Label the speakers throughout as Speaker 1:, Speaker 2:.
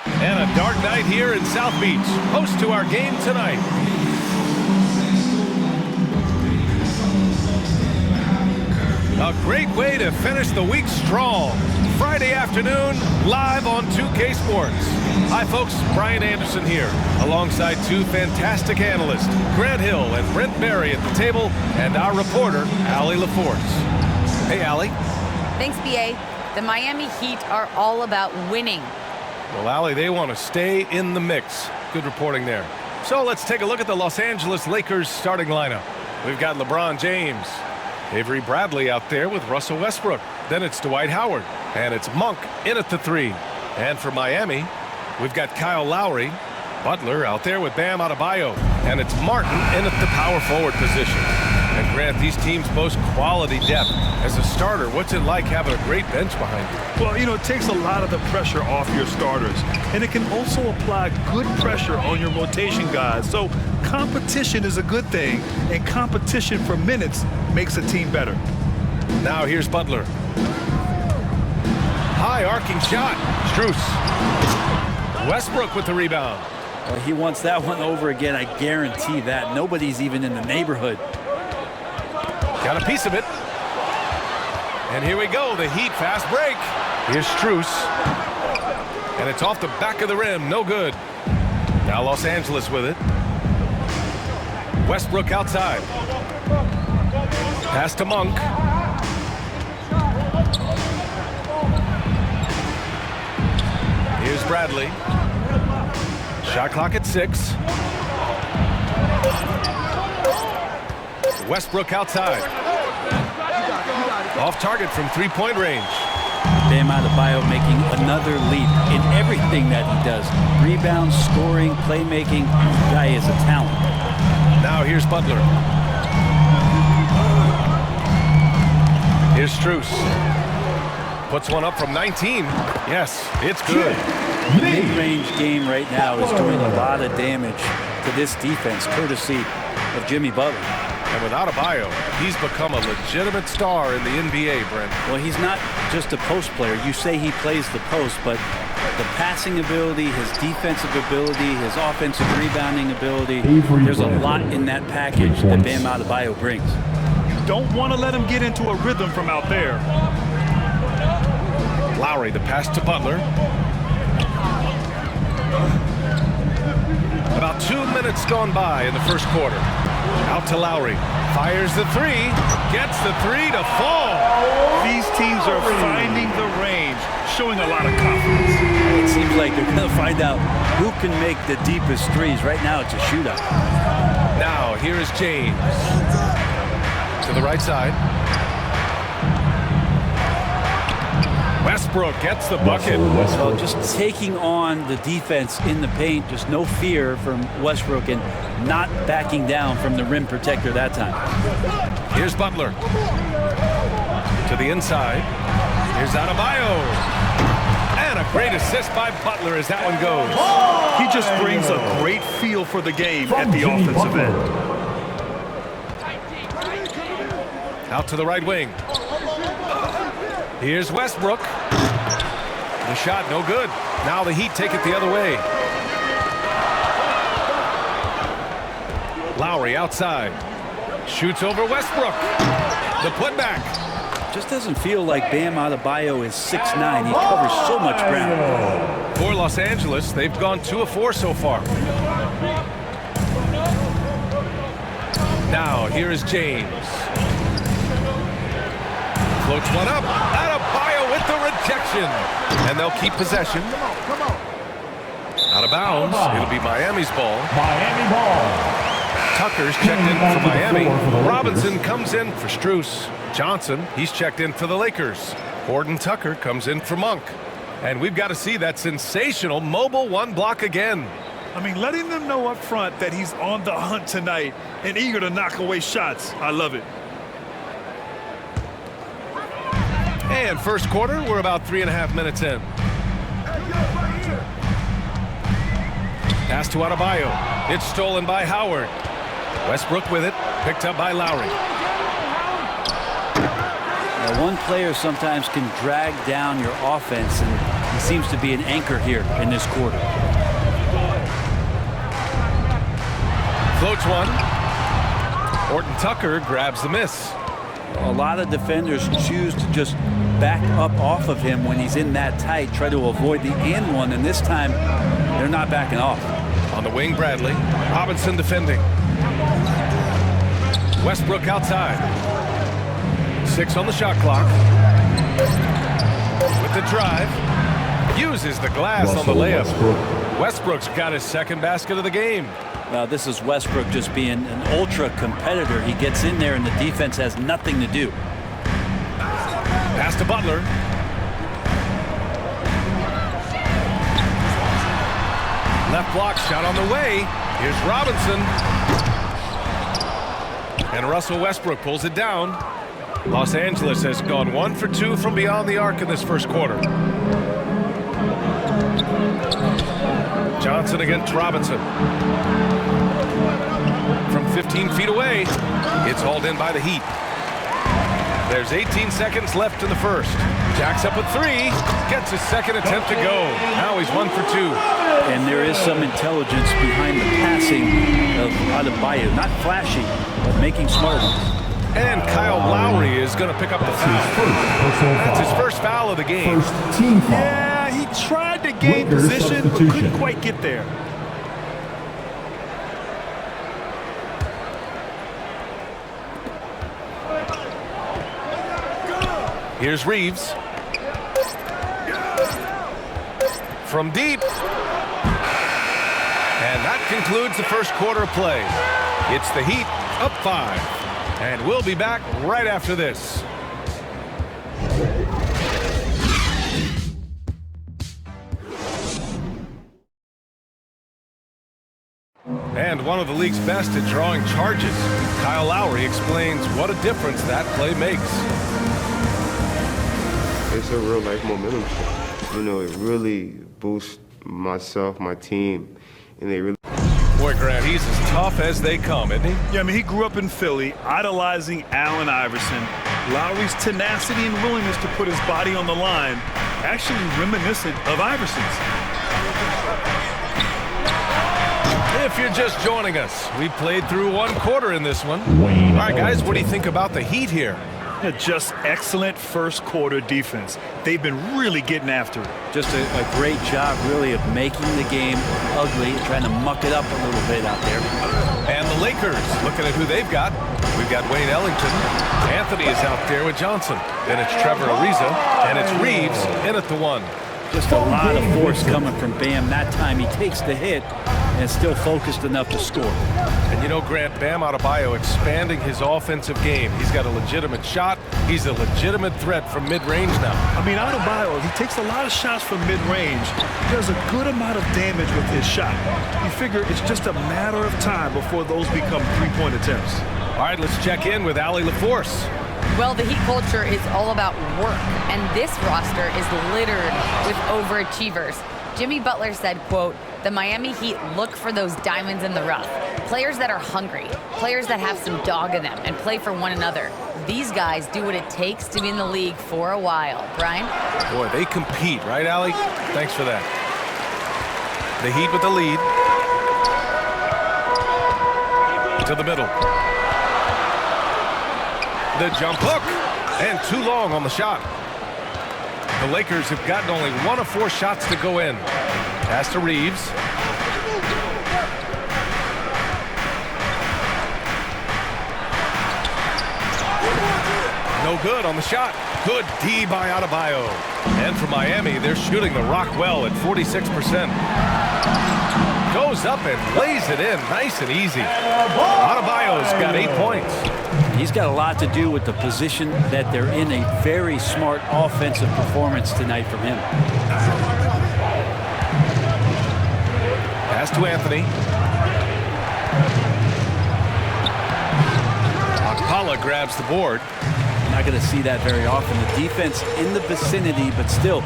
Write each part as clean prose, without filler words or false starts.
Speaker 1: And a dark night here in South Beach, host to our game tonight. A great way to finish the week strong. Friday afternoon, live on 2K Sports. Hi folks, Brian Anderson here, alongside two fantastic analysts, Grant Hill and Brent Berry at the table, and our reporter, Allie LaForce. Hey, Allie.
Speaker 2: Thanks, BA. The Miami Heat are all about winning.
Speaker 1: Well, Allie, they want to stay in the mix. Good reporting there. So let's take a look at the Los Angeles Lakers starting lineup. We've got LeBron James, Avery Bradley out there with Russell Westbrook. Then it's Dwight Howard, and it's Monk in at the 3. And for Miami, we've got Kyle Lowry, Butler out there with Bam Adebayo, and it's Martin in at the power forward position. And Grant, these teams boast quality depth. As a starter, what's it like having a great bench behind you?
Speaker 3: Well, it takes a lot of the pressure off your starters, and it can also apply good pressure on your rotation guys. So competition is a good thing, and competition for minutes makes a team better.
Speaker 1: Now here's Butler. High arcing shot. Strus. Westbrook with the rebound.
Speaker 4: Well, he wants that one over again, I guarantee that. Nobody's even in the neighborhood.
Speaker 1: Got a piece of it. And here we go, the Heat fast break. Here's Strus. And it's off the back of the rim, no good. Now Los Angeles with it. Westbrook outside. Pass to Monk. Here's Bradley. Shot clock at 6. Westbrook outside. Off target from three-point range.
Speaker 4: Bam Adebayo making another leap in everything that he does. Rebounds, scoring, playmaking. The guy is a talent.
Speaker 1: Now here's Butler. Here's Strus. Puts one up from 19. Yes, it's good.
Speaker 4: The mid-range game right now is doing a lot of damage to this defense, courtesy of Jimmy Butler.
Speaker 1: And without Adebayo, he's become a legitimate star in the NBA, Brent.
Speaker 4: Well, he's not just a post player. You say he plays the post, but the passing ability, his defensive ability, his offensive rebounding ability, there's a lot in that package that Bam Adebayo brings.
Speaker 3: You don't want to let him get into a rhythm from out there.
Speaker 1: Lowry, the pass to Butler. About 2 minutes gone by in the first quarter. Out to Lowry. Fires the 3. Gets the 3 to fall.
Speaker 3: These teams are finding the range, showing a lot of confidence.
Speaker 4: It seems like they're going to find out who can make the deepest threes. Right now, it's a shootout.
Speaker 1: Now, here is James. To the right side. Westbrook gets the bucket.
Speaker 4: Well, just taking on the defense in the paint, just no fear from Westbrook and not backing down from the rim protector that time.
Speaker 1: Here's Butler. To the inside. Here's Adebayo. And a great assist by Butler as that one goes.
Speaker 3: He just brings a great feel for the game at the offensive end.
Speaker 1: Out to the right wing. Here's Westbrook. The shot no good. Now the Heat take it the other way. Lowry outside. Shoots over Westbrook. The putback.
Speaker 4: Just doesn't feel like Bam Adebayo is 6'9". He covers so much ground.
Speaker 1: For Los Angeles, they've gone 2 of 4 so far. Now here is James. Floats one up. Adebayo with the rejection. And they'll keep possession. Out of bounds. It'll be Miami's ball.
Speaker 5: Miami ball.
Speaker 1: Tucker's checked in for Miami. Robinson comes in for Strus. Johnson, he's checked in for the Lakers. Horton Tucker comes in for Monk. And we've got to see that sensational mobile one block again.
Speaker 3: I mean, letting them know up front that he's on the hunt tonight and eager to knock away shots. I love it.
Speaker 1: And first quarter, we're about 3.5 minutes in. Pass to Adebayo. It's stolen by Howard. Westbrook with it, picked up by Lowry.
Speaker 4: Now, one player sometimes can drag down your offense, and He seems to be an anchor here in this quarter.
Speaker 1: Floats one. Horton Tucker grabs the miss.
Speaker 4: A lot of defenders choose to just back up off of him when he's in that tight, try to avoid the and one, and this time they're not backing off.
Speaker 1: On the wing, Bradley. Robinson defending. Westbrook outside. 6 on the shot clock. With the drive. Uses the glass on the layup. Westbrook's got his second basket of the game.
Speaker 4: This is Westbrook just being an ultra competitor. He gets in there and the defense has nothing to do.
Speaker 1: Pass to Butler. Left block shot on the way. Here's Robinson. And Russell Westbrook pulls it down. Los Angeles has gone 1 for 2 from beyond the arc in this first quarter. Johnson against Robinson. From 15 feet away, it's hauled in by the Heat. There's 18 seconds left in the first. Jacks up with 3, gets his second attempt to go. Now he's 1 for 2.
Speaker 4: And there is some intelligence behind the passing of Adebayo. Not flashy, but making smart ones.
Speaker 1: And Kyle Lowry is going to pick up the foul. That's his first foul of the game.
Speaker 3: Yeah, he tried to gain position, but couldn't quite get there.
Speaker 1: Here's Reeves. From deep. And that concludes the first quarter of play. It's the Heat up 5. And we'll be back right after this. And one of the league's best at drawing charges. Kyle Lowry explains what a difference that play makes.
Speaker 5: It's a real life momentum shift. You know, it really boosts myself, my team, and they really...
Speaker 1: Boy, Grant, he's as tough as they come, isn't he?
Speaker 3: Yeah, I mean, he grew up in Philly, idolizing Allen Iverson. Lowry's tenacity and willingness to put his body on the line, actually reminiscent of Iverson's.
Speaker 1: If you're just joining us, we played through 1 quarter in this one. All right, guys, what do you think about the Heat here?
Speaker 3: Yeah, just excellent first quarter defense. They've been really getting after it.
Speaker 4: Just a great job, really, of making the game ugly, trying to muck it up a little bit out there.
Speaker 1: And the Lakers, looking at who they've got. We've got Wayne Ellington. Anthony is out there with Johnson. Then it's Trevor Ariza. And it's Reeves in at the 1.
Speaker 4: Just a lot of force coming from Bam. That time he takes the hit and is still focused enough to score.
Speaker 1: And you know, Grant, Bam Adebayo expanding his offensive game. He's got a legitimate shot. He's a legitimate threat from mid-range now.
Speaker 3: I mean, Adebayo, he takes a lot of shots from mid-range. He does a good amount of damage with his shot. You figure it's just a matter of time before those become three-point attempts.
Speaker 1: All right, let's check in with Allie LaForce.
Speaker 2: Well, the Heat culture is all about work, and this roster is littered with overachievers. Jimmy Butler said, quote, "The Miami Heat look for those diamonds in the rough. Players that are hungry, players that have some dog in them and play for one another. These guys do what it takes to be in the league for a while." Brian?
Speaker 1: Boy, they compete, right, Allie? Thanks for that. The Heat with the lead. To the middle. The jump hook. And too long on the shot. The Lakers have gotten only 1 of 4 shots to go in. Pass to Reeves. No good on the shot. Good D by Adebayo. And for Miami, they're shooting the rock well at 46%. Goes up and lays it in nice and easy. Adebayo's got 8 points.
Speaker 4: He's got a lot to do with the position that they're in. A very smart offensive performance tonight from him.
Speaker 1: Pass to Anthony. Akpala grabs the board.
Speaker 4: Not going to see that very often. The defense in the vicinity, but still,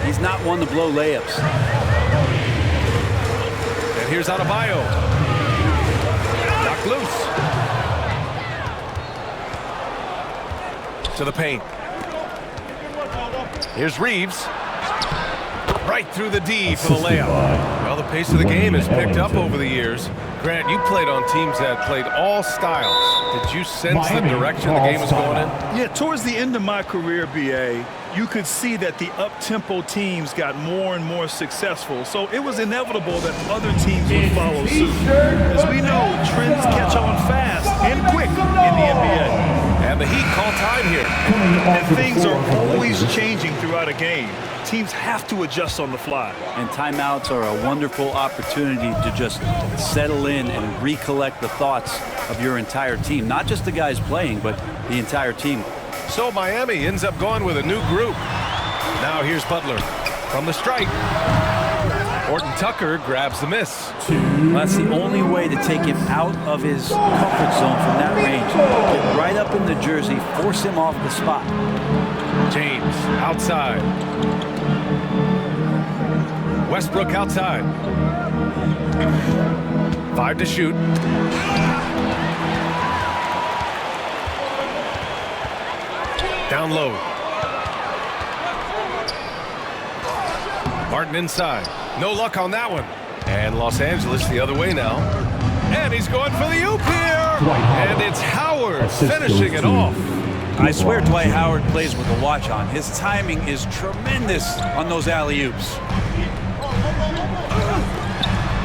Speaker 4: he's not one to blow layups.
Speaker 1: And here's Adebayo. Knocked loose. To the paint. Here's Reeves. Right through the D for the layup. Well, the pace of the game has picked up over the years. Grant, you played on teams that played all styles. Did you sense the direction the game was going in?
Speaker 3: Yeah, towards the end of my career, BA, you could see that the up-tempo teams got more and more successful. So it was inevitable that other teams would follow suit. As we know, trends catch on fast and quick in the NBA.
Speaker 1: And the Heat call time here.
Speaker 3: And things are always changing throughout a game. Teams have to adjust on the fly.
Speaker 4: And timeouts are a wonderful opportunity to just settle in and recollect the thoughts of your entire team. Not just the guys playing, but the entire team.
Speaker 1: So Miami ends up going with a new group. Now here's Butler from the stripe. Horton Tucker grabs the miss.
Speaker 4: Well, that's the only way to take him out of his comfort zone from that range. Get right up in the jersey, force him off the spot.
Speaker 1: James outside. Westbrook outside. 5 to shoot. Down low. Martin inside. No luck on that one. And Los Angeles the other way now. And he's going for the oop here. And it's Howard finishing it off.
Speaker 4: I swear Dwight Howard plays with a watch on. His timing is tremendous on those alley-oops.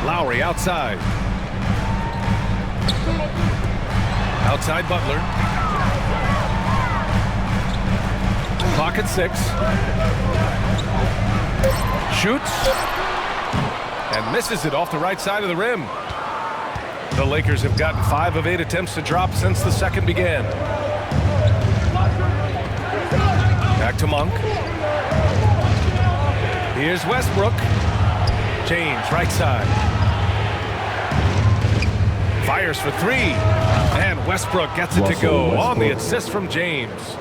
Speaker 1: Lowry outside. Outside Butler. Clock at 6. Shoots. And misses it off the right side of the rim. The Lakers have gotten 5 of 8 attempts to drop since the second began. Back to Monk. Here's Westbrook. James, right side. Fires for 3. And Westbrook gets it to go on the assist from James.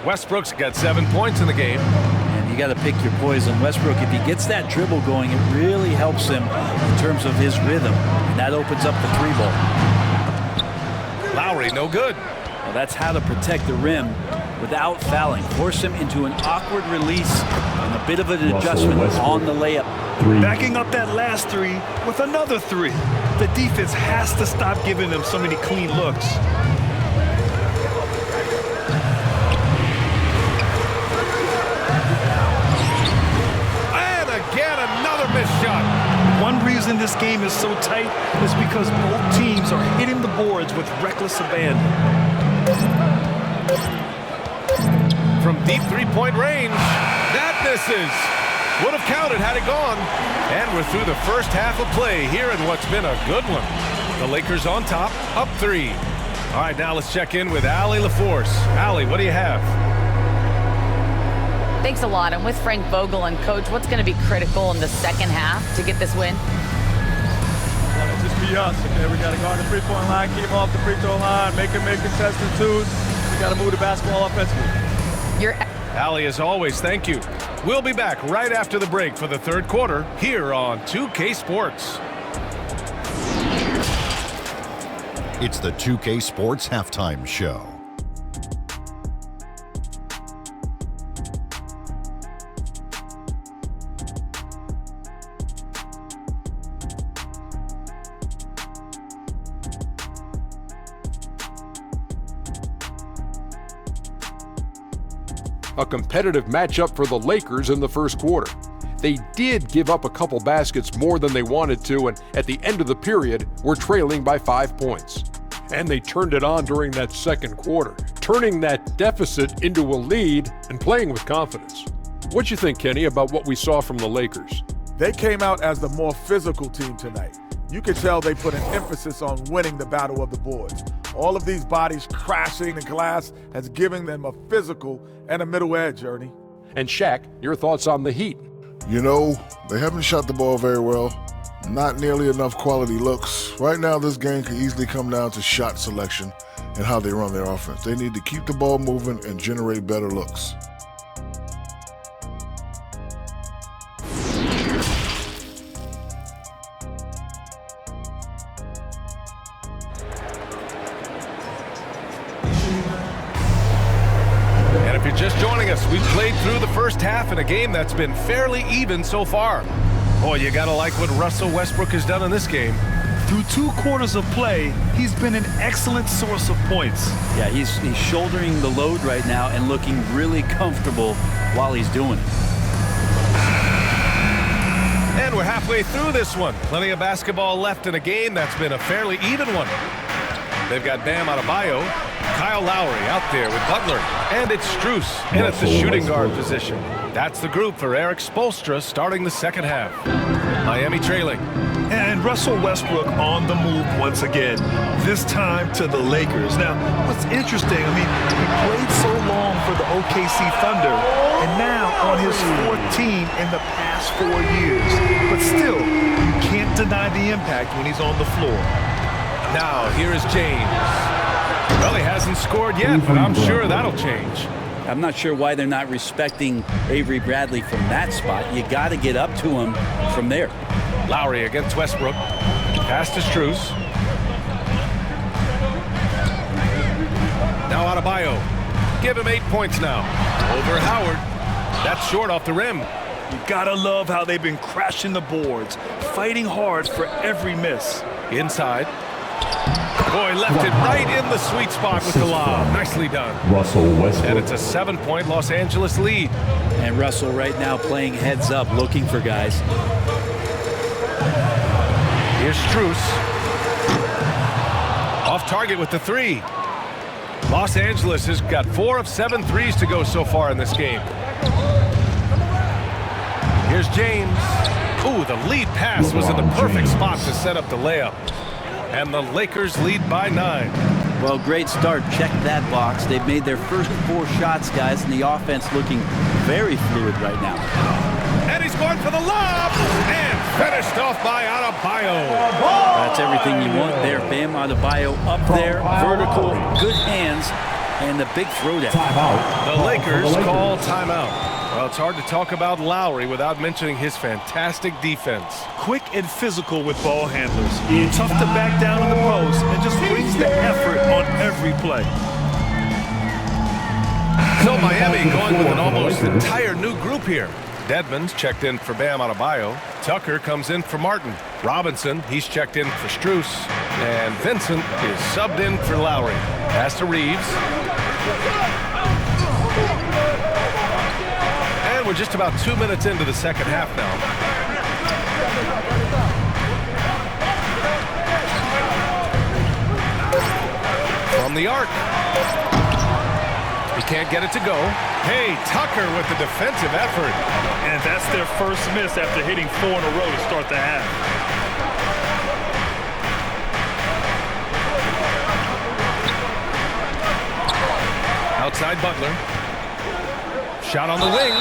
Speaker 1: Westbrook's got 7 points in the game.
Speaker 4: And you got to pick your poison. Westbrook, if he gets that dribble going, it really helps him in terms of his rhythm. And that opens up the 3-ball.
Speaker 1: Lowry, no good.
Speaker 4: Well, that's how to protect the rim without fouling. Force him into an awkward release and a bit of an adjustment on the layup.
Speaker 3: Backing up that last 3 with another 3. The defense has to stop giving them so many clean looks.
Speaker 1: And again, another missed shot.
Speaker 3: One reason this game is so tight is because both teams are hitting the boards with reckless abandon.
Speaker 1: From deep three-point range, that misses. Would have counted had it gone. And we're through the first half of play here in what's been a good one. The Lakers on top, up 3. All right, now let's check in with Allie LaForce. Allie, what do you have?
Speaker 2: Thanks a lot. I'm with Frank Vogel. And Coach, what's going to be critical in the second half to get this win?
Speaker 6: Just be us, okay? We got to guard the three-point line, keep off the free throw line, make them make contested twos. We got to move the basketball offensively.
Speaker 1: Allie, as always, thank you. We'll be back right after the break for the third quarter here on 2K Sports.
Speaker 7: It's the 2K Sports Halftime Show.
Speaker 8: A competitive matchup for the Lakers in the first quarter. They did give up a couple baskets more than they wanted to, and at the end of the period, were trailing by 5 points. And they turned it on during that second quarter, turning that deficit into a lead and playing with confidence. What you think, Kenny, about what we saw from the Lakers?
Speaker 9: They came out as the more physical team tonight. You could tell they put an emphasis on winning the battle of the boards. All of these bodies crashing the glass has given them a physical and a middle edge, Ernie.
Speaker 8: And Shaq, your thoughts on the Heat?
Speaker 10: You know, they haven't shot the ball very well. Not nearly enough quality looks. Right now, this game could easily come down to shot selection and how they run their offense. They need to keep the ball moving and generate better looks.
Speaker 1: And if you're just joining us, we've played through the first half in a game that's been fairly even so far. Boy, you gotta like what Russell Westbrook has done in this game.
Speaker 3: Through 2 quarters of play, he's been an excellent source of points.
Speaker 4: Yeah, he's shouldering the load right now and looking really comfortable while he's doing it.
Speaker 1: And we're halfway through this one. Plenty of basketball left in a game that's been a fairly even one. They've got Bam Adebayo, Kyle Lowry out there with Butler, and it's Strus in at the shooting guard position. That's the group for Eric Spoelstra starting the second half. Miami trailing.
Speaker 3: And Russell Westbrook on the move once again, this time to the Lakers. Now, what's interesting, I mean, he played so long for the OKC Thunder, and now on his 4th team in the past 4 years. But still, you can't deny the impact when he's on the floor.
Speaker 1: Now, here is James. Well, he hasn't scored yet, but I'm sure that'll change.
Speaker 4: I'm not sure why they're not respecting Avery Bradley from that spot. You got to get up to him from there.
Speaker 1: Lowry against Westbrook. Pass to Strus. Now Adebayo. Give him 8 points now. Over Howard. That's short off the rim.
Speaker 3: You gotta love how they've been crashing the boards, fighting hard for every miss.
Speaker 1: Inside. Boy, left it right in the sweet spot with the lob. Nicely done.
Speaker 11: Russell Westbrook.
Speaker 1: And it's a 7-point Los Angeles lead.
Speaker 4: And Russell right now playing heads up, looking for guys.
Speaker 1: Here's Strus. Off target with the 3. Los Angeles has got 4 of 7 threes to go so far in this game. Here's James. Ooh, the lead pass was in the perfect spot to set up the layup. And the Lakers lead by 9.
Speaker 4: Well, great start. Check that box. They've made their first 4 shots, guys, and the offense looking very fluid right now.
Speaker 1: And he's going for the lob. And finished off by Adebayo.
Speaker 4: That's everything you want there. Bam Adebayo up there, vertical, good hands, and the big throwdown.
Speaker 1: The Lakers call timeout. Well, it's hard to talk about Lowry without mentioning his fantastic defense.
Speaker 3: Quick and physical with ball handlers. Tough to back down in the post and just brings the effort on every play.
Speaker 1: So Miami going with an almost entire new group here. Dedmon's checked in for Bam Adebayo. Tucker comes in for Martin. Robinson, he's checked in for Strus. And Vincent is subbed in for Lowry. Pass to Reeves. And we're just about 2 minutes into the second half now. From the arc. He can't get it to go. Hey, Tucker with the defensive effort.
Speaker 3: And that's their first miss after hitting 4 in a row to start the half.
Speaker 1: Outside Butler. Shot on the wing.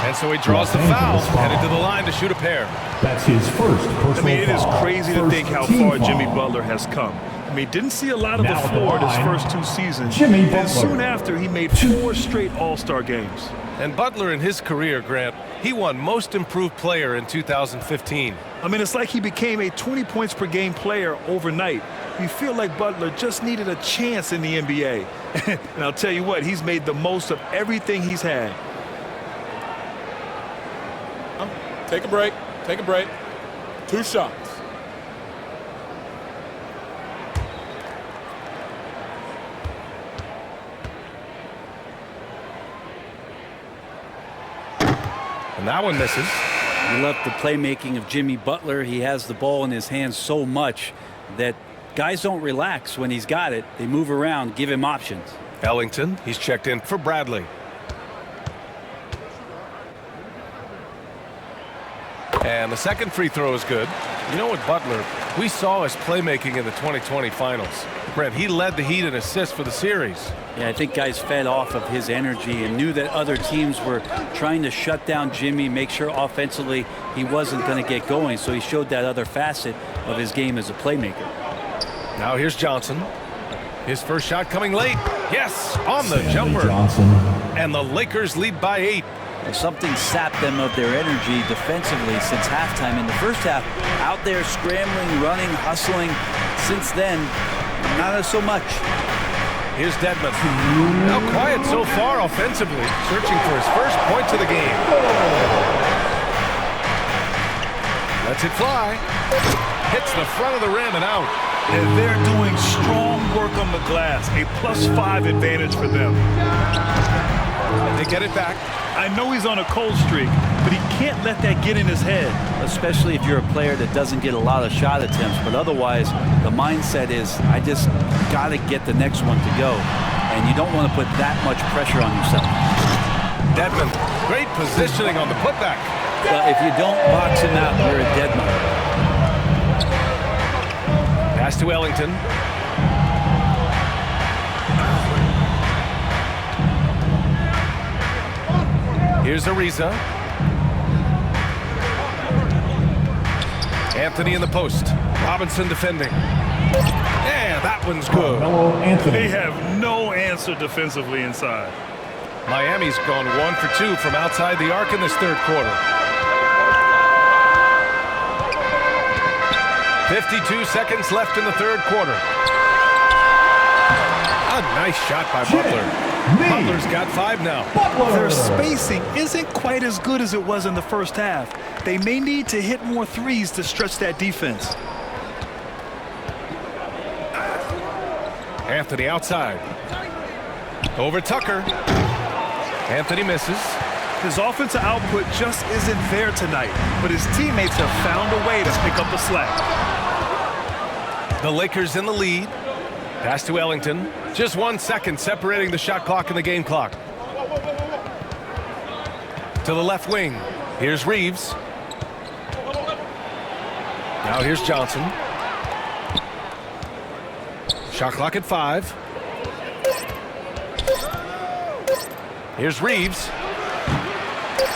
Speaker 1: And so he draws the foul, headed to the line to shoot a pair.
Speaker 11: That's his first personal foul.
Speaker 3: I mean, it is crazy to think how far Jimmy Butler has come. I mean, didn't see a lot of the floor in his first 2 seasons. And soon after, he made 4 straight All-Star games.
Speaker 1: And Butler in his career, Grant, he won Most Improved Player in 2015.
Speaker 3: I mean, it's like he became a 20 points per game player overnight. You feel like Butler just needed a chance in the NBA. And I'll tell you what, he's made the most of everything he's had.
Speaker 12: Take a break. Take a break. 2 shots.
Speaker 1: And that one misses.
Speaker 4: You love the playmaking of Jimmy Butler. He has the ball in his hands so much that guys don't relax when he's got it. They move around, give him options.
Speaker 1: Ellington, he's checked in for Bradley. And the second free throw is good. You know what, Butler, we saw his playmaking in the 2020 finals. Brent, he led the Heat in assists for the series.
Speaker 4: Yeah, I think guys fed off of his energy and knew that other teams were trying to shut down Jimmy, make sure offensively he wasn't going to get going. So he showed that other facet of his game as a playmaker.
Speaker 1: Now here's Johnson. His first shot coming late. Yes, on the jumper.
Speaker 11: Johnson.
Speaker 1: And the Lakers lead by 8.
Speaker 4: Well, something sapped them of their energy defensively since halftime. In the first half, out there scrambling, running, hustling. Since then, not so much.
Speaker 1: Here's Dedmon. Now quiet so far offensively, searching for his first points of the game. Lets it fly. Hits the front of the rim and out.
Speaker 3: And they're doing strong work on the glass. A +5 advantage for them.
Speaker 1: They get it back.
Speaker 3: I know he's on a cold streak, but he can't let that get in his head.
Speaker 4: Especially if you're a player that doesn't get a lot of shot attempts. But otherwise, the mindset is, I just got to get the next one to go. And you don't want to put that much pressure on yourself.
Speaker 1: Dedmon, great positioning on the putback.
Speaker 4: But if you don't box him out, you're a dead man.
Speaker 1: Pass to Ellington. Here's Ariza. Anthony in the post. Robinson defending. Yeah, that one's good.
Speaker 3: They have no answer defensively inside.
Speaker 1: Miami's gone 1 for 2 from outside the arc in this third quarter. 52 seconds left in the third quarter. A nice shot by Butler. Butler's got 5 now.
Speaker 3: Their spacing isn't quite as good as it was in the first half. They may need to hit more threes to stretch that defense.
Speaker 1: Anthony outside. Over Tucker. Anthony misses.
Speaker 3: His offensive output just isn't there tonight, but his teammates have found a way to pick up the slack.
Speaker 1: The Lakers in the lead. Pass to Ellington. Just 1 second separating the shot clock and the game clock. To the left wing. Here's Reeves. Now here's Johnson. Shot clock at 5. Here's Reeves.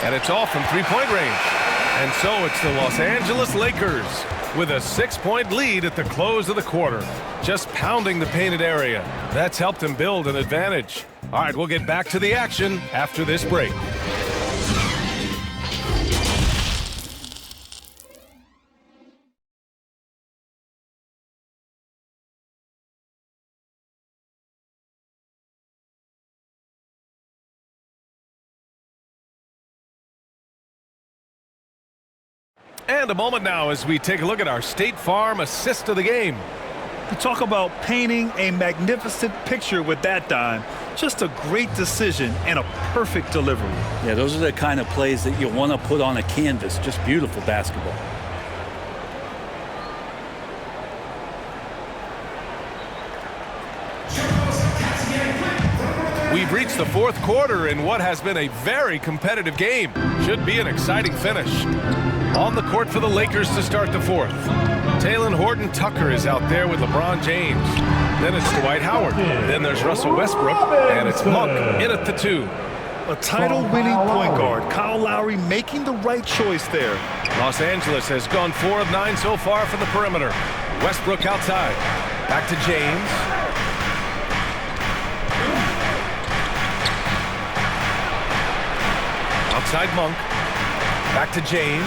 Speaker 1: And it's off from three-point range. And so it's the Los Angeles Lakers with a 6-point lead at the close of the quarter. Just pounding the painted area. That's helped them build an advantage. All right, we'll get back to the action after this break. And a moment now as we take a look at our State Farm assist of the game.
Speaker 3: You talk about painting a magnificent picture with that dime. Just a great decision and a perfect delivery.
Speaker 4: Yeah, those are the kind of plays that you want to put on a canvas. Just beautiful basketball.
Speaker 1: We've reached the fourth quarter in what has been a very competitive game. Should be an exciting finish. On the court for the Lakers to start the fourth. Talen Horton-Tucker is out there with LeBron James. Then it's Dwight Howard. Then there's Russell Westbrook. And it's Monk in at the 2.
Speaker 3: A title-winning point guard, Kyle Lowry, making the right choice there.
Speaker 1: Los Angeles has gone 4 of 9 so far from the perimeter. Westbrook outside. Back to James. Outside Monk. Back to James.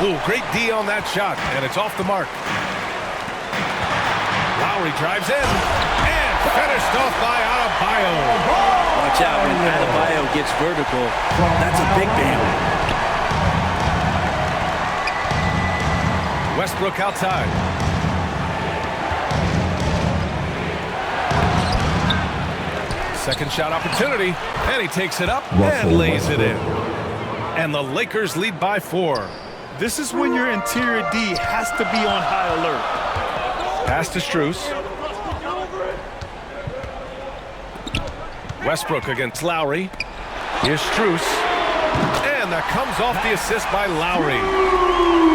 Speaker 1: Ooh, great D on that shot, and it's off the mark. Lowry drives in, and finished off by Adebayo.
Speaker 4: Watch out, when Adebayo gets vertical, that's a big bam.
Speaker 1: Westbrook outside. Second shot opportunity, and he takes it up and lays it in. And the Lakers lead by 4.
Speaker 3: This is when your interior D has to be on high alert.
Speaker 1: Pass to Strus. Westbrook against Lowry. Here's Strus. And that comes off the assist by Lowry.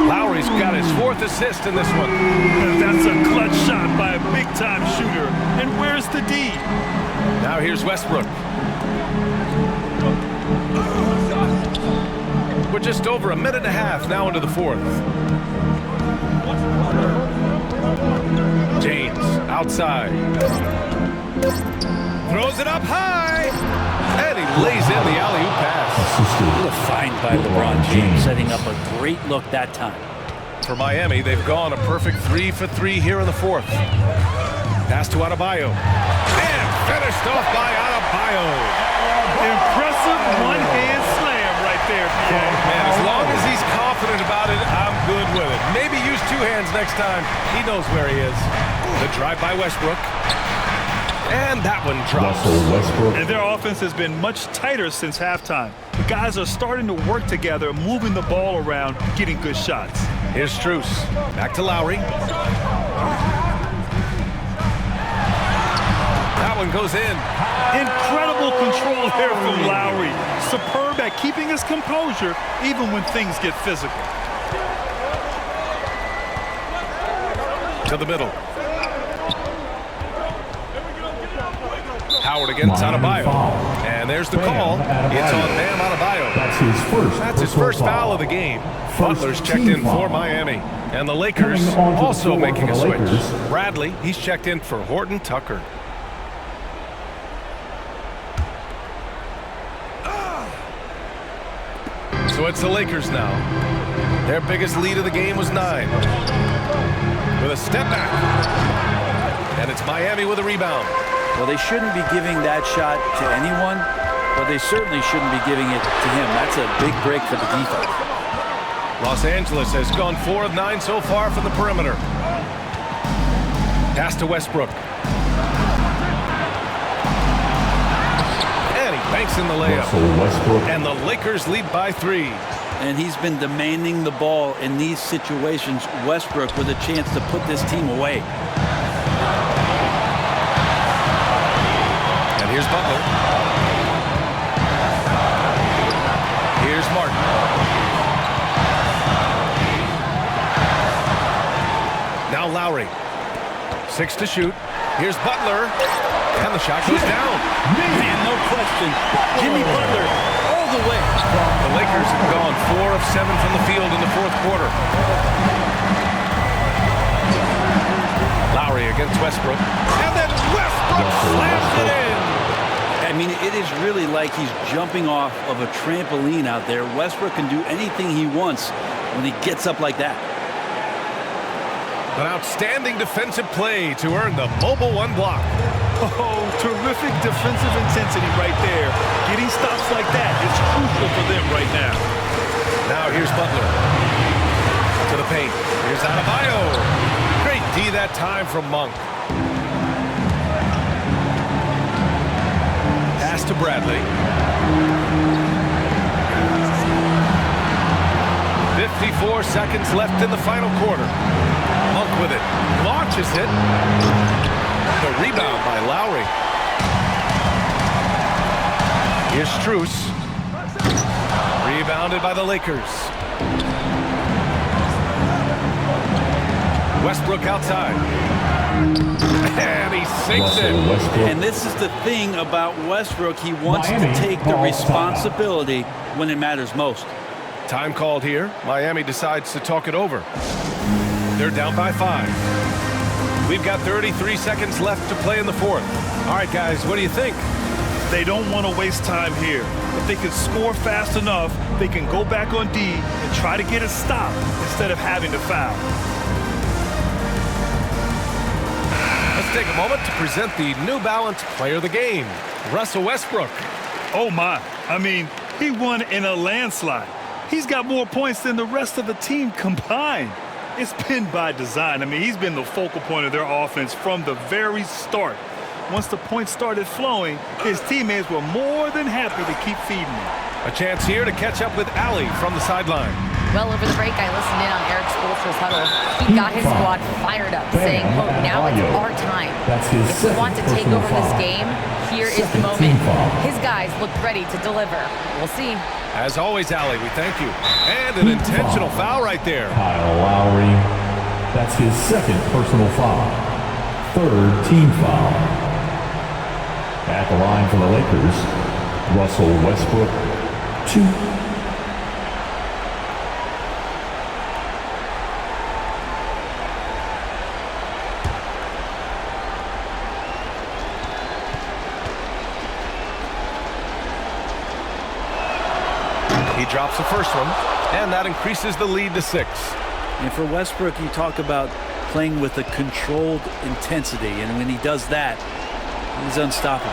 Speaker 1: Lowry's got his 4th assist in this one.
Speaker 3: And that's a clutch shot by a big-time shooter. And where's the D?
Speaker 1: Now here's Westbrook. We're just over a minute and a half now into the 4th. James outside. Throws it up high. And he lays in the alley-oop pass.
Speaker 4: What a find by LeBron James, setting up a great look that time.
Speaker 1: For Miami, they've gone a perfect 3 for 3 here in the fourth. Pass to Adebayo. And finished off by Adebayo.
Speaker 3: Impressive one-hand slam right there, Pierre.
Speaker 1: Man, as long as he's confident about it, I'm good with it. Maybe use two hands next time. He knows where he is. The drive by Westbrook. And that one drops.
Speaker 3: And their offense has been much tighter since halftime. The guys are starting to work together, moving the ball around, getting good shots.
Speaker 1: Here's Strus. Back to Lowry. That one goes in.
Speaker 3: Incredible control there from Lowry. Superb at keeping his composure even when things get physical.
Speaker 1: To the middle. Howard against Adebayo. And there's the call. It's on Bam Adebayo. That's his first foul of the game. Butler's checked in for Miami. And the Lakers also making a switch. Bradley, he's checked in for Horton Tucker. So it's the Lakers now. Their biggest lead of the game was 9. With a step back. And it's Miami with a rebound.
Speaker 4: Well, they shouldn't be giving that shot to anyone, but they certainly shouldn't be giving it to him. That's a big break for the defense.
Speaker 1: Los Angeles has gone 4 of 9 so far from the perimeter. Pass to Westbrook. And he banks in the layup. And the Lakers lead by 3.
Speaker 4: And he's been demanding the ball in these situations. Westbrook with a chance to put this team away.
Speaker 1: Here's Butler. Here's Martin. Now Lowry. 6 to shoot. Here's Butler. And the shot goes down.
Speaker 4: Man, no question. Jimmy Butler all the way.
Speaker 1: The Lakers have gone 4 of 7 from the field in the fourth quarter. Lowry against Westbrook. And then Westbrook slams it in.
Speaker 4: I mean, it is really like he's jumping off of a trampoline out there. Westbrook can do anything he wants when he gets up like that.
Speaker 1: An outstanding defensive play to earn the mobile 1 block.
Speaker 3: Oh, terrific defensive intensity right there. Getting stops like that is crucial for them right now.
Speaker 1: Now here's Butler. To the paint. Here's Adebayo. Great D that time from Monk. Pass to Bradley. 54 seconds left in the final quarter. Monk with it. Launches it. The rebound by Lowry. Here's Strus. Rebounded by the Lakers. Westbrook outside. And he sinks it.
Speaker 4: And this is the thing about Westbrook. He wants to take the responsibility when it matters most.
Speaker 1: Time called here. Miami decides to talk it over. They're down by 5. We've got 33 seconds left to play in the fourth. All right, guys, what do you think?
Speaker 3: They don't want to waste time here. If they can score fast enough, they can go back on D and try to get a stop instead of having to foul.
Speaker 1: Let's take a moment to present the New Balance Player of the Game, Russell Westbrook.
Speaker 3: Oh, my. I mean, he won in a landslide. He's got more points than the rest of the team combined. It's been by design. I mean, he's been the focal point of their offense from the very start. Once the points started flowing, his teammates were more than happy to keep feeding him.
Speaker 1: A chance here to catch up with Allie from the sideline.
Speaker 2: Well, over the break, I listened in on Eric Spoelstra's huddle. He got his squad fired up, saying, quote, now it's our time. If we want to take over this game, here is the moment. His guys look ready to deliver. We'll see.
Speaker 1: As always, Allie, we thank you. And an intentional foul right there.
Speaker 11: Kyle Lowry. That's his second personal foul. Third team foul. At the line for the Lakers, Russell Westbrook, 2.
Speaker 1: He drops the first one, and that increases the lead to 6.
Speaker 4: And for Westbrook, you talk about playing with a controlled intensity, and when he does that, he's unstoppable.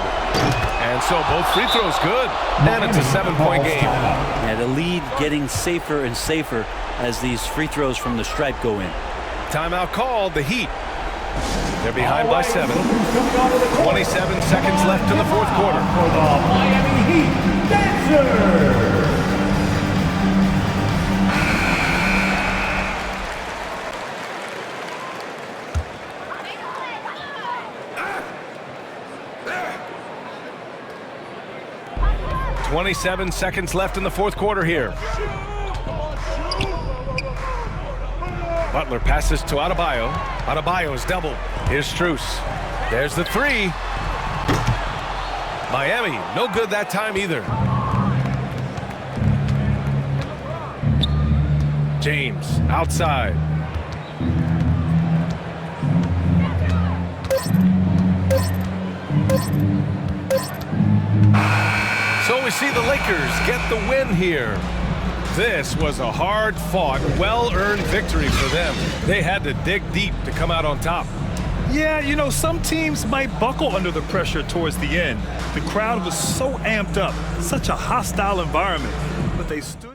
Speaker 1: And so both free throws good, and it's a 7-point game.
Speaker 4: Yeah, the lead getting safer and safer as these free throws from the stripe go in.
Speaker 1: Timeout called, the Heat. They're behind by 7. 27 seconds left in the fourth quarter.
Speaker 11: For the Miami Heat, Dancer.
Speaker 1: 27 seconds left in the fourth quarter here. Butler passes to Adebayo. Adebayo's double. Here's Strus. There's the 3. Miami, no good that time either. James, outside. So we see the Lakers get the win here. This was a hard-fought, well-earned victory for them. They had to dig deep to come out on top.
Speaker 3: Yeah, you know, some teams might buckle under the pressure towards the end. The crowd was so amped up, such a hostile environment, but they stood